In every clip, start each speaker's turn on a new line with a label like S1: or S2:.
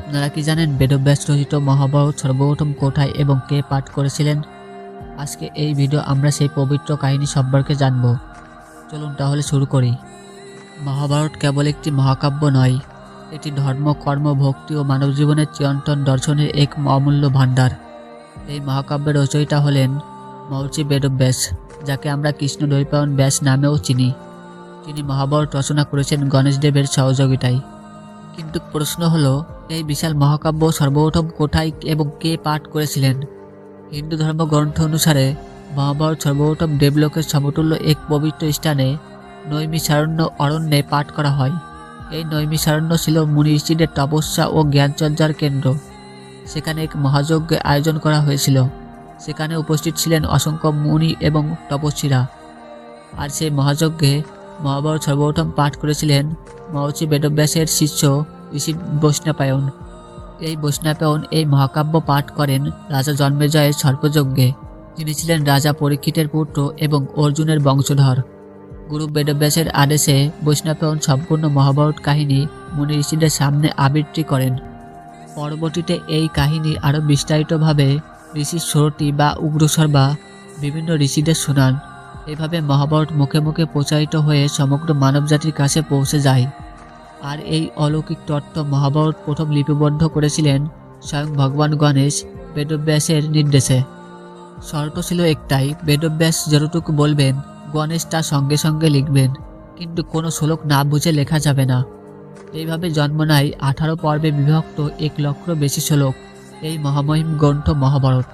S1: আপনারা কি জানেন বেদব্যাস রচিত মহাভারত সর্বপ্রথম কোথায় এবং কে পাঠ করেছিলেন? আজকে এই ভিডিও আমরা সেই পবিত্র কাহিনী সম্পর্কে জানব। চলুন তাহলে শুরু করি। মহাভারত কেবল একটি মহাকাব্য নয়, এটি ধর্ম, কর্ম, ভক্তি ও মানব জীবনের চিরন্তন দর্শনের এক অমূল্য ভাণ্ডার। এই মহাকাব্যের রচয়িতা হলেন মহর্ষি বেদব্যাস, যাকে আমরা কৃষ্ণদ্বৈপায়ন ব্যাস নামেও চিনি। তিনি মহাভারত রচনা করেছেন গণেশদেবের সহযোগিতায়। কিন্তু প্রশ্ন হলো, এই বিশাল মহাকাব্য সর্বপ্রথম কোথায় এবং কে পাঠ করেছিলেন? হিন্দু ধর্মগ্রন্থ অনুসারে মহাভারত সর্বপ্রথম দেবলোকের সমতুল্য এক পবিত্র স্থানে নৈমিষারণ্য অরণ্যে পাঠ করা হয়। এই নৈমিষারণ্য ছিল মুনি ঋষিদের তপস্যা ও জ্ঞানচর্চার কেন্দ্র। সেখানে এক মহাযজ্ঞের আয়োজন করা হয়েছিল। সেখানে উপস্থিত ছিলেন অসংখ্য মুনি এবং তপস্বীরা। আর সেই মহাযজ্ঞে মহাভারত সর্বপ্রথম পাঠ করেছিলেন মহর্ষি বেদব্যাসের শিষ্য ঋষি বৈষ্ণপায়ন। এই বৈষ্ণপায়ন এই মহাকাব্য পাঠ করেন রাজা জন্মেজয়ের সর্পযজ্ঞে। তিনি ছিলেন রাজা পরীক্ষিতের পুত্র এবং অর্জুনের বংশধর। গুরু বেদব্যাসের আদেশে বৈষ্ণপায়ন সম্পূর্ণ মহাভারত কাহিনী মুনি ঋষিদের সামনে আবৃত্তি করেন। পরবর্তীতে এই কাহিনী আরও বিস্তারিতভাবে ঋষি শ্রোতি বা উগ্রস্বর বা বিভিন্ন ঋষিদের শোনান। এভাবে মহাভারত মুখে মুখে প্রচারিত হয়ে সমগ্র মানবজাতির কাছে পৌঁছে যায়। আর এই অলৌকিক তত্ত্ব মহাভারত প্রথম লিপিবদ্ধ করেছিলেন স্বয়ং ভগবান গণেশ বেদব্যাসের নির্দেশে। শর্ত ছিল একটাই, বেদব্যাস যতটুকু বলবেন গণেশ তা সঙ্গে সঙ্গে লিখবেন, কিন্তু কোনো শ্লোক না বুঝে লেখা যাবে না। এইভাবে জন্ম নেয় 18 পর্বে বিভক্ত 1 লক্ষেরও বেশি শ্লোক এই মহামহিম গ্রন্থ মহাভারত।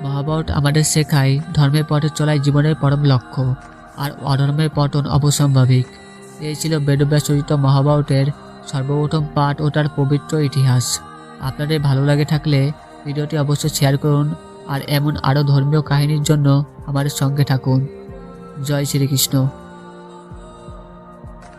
S1: মহাভারত আমাদের শেখায় ধর্মের পথে চলাই জীবনের পরম লক্ষ্য, আর অধর্মের পতন অবসম্ভাবিক। এই ছিল বেদব্যাস রচিত মহাভারতের সর্বপ্রথম পাঠ ও তার পবিত্র ইতিহাস। আপনাদের ভালো লাগে থাকলে ভিডিওটি অবশ্যই শেয়ার করুন, আর এমন আরও ধর্মীয় কাহিনীর জন্য আমাদের সঙ্গে থাকুন। জয় শ্রীকৃষ্ণ।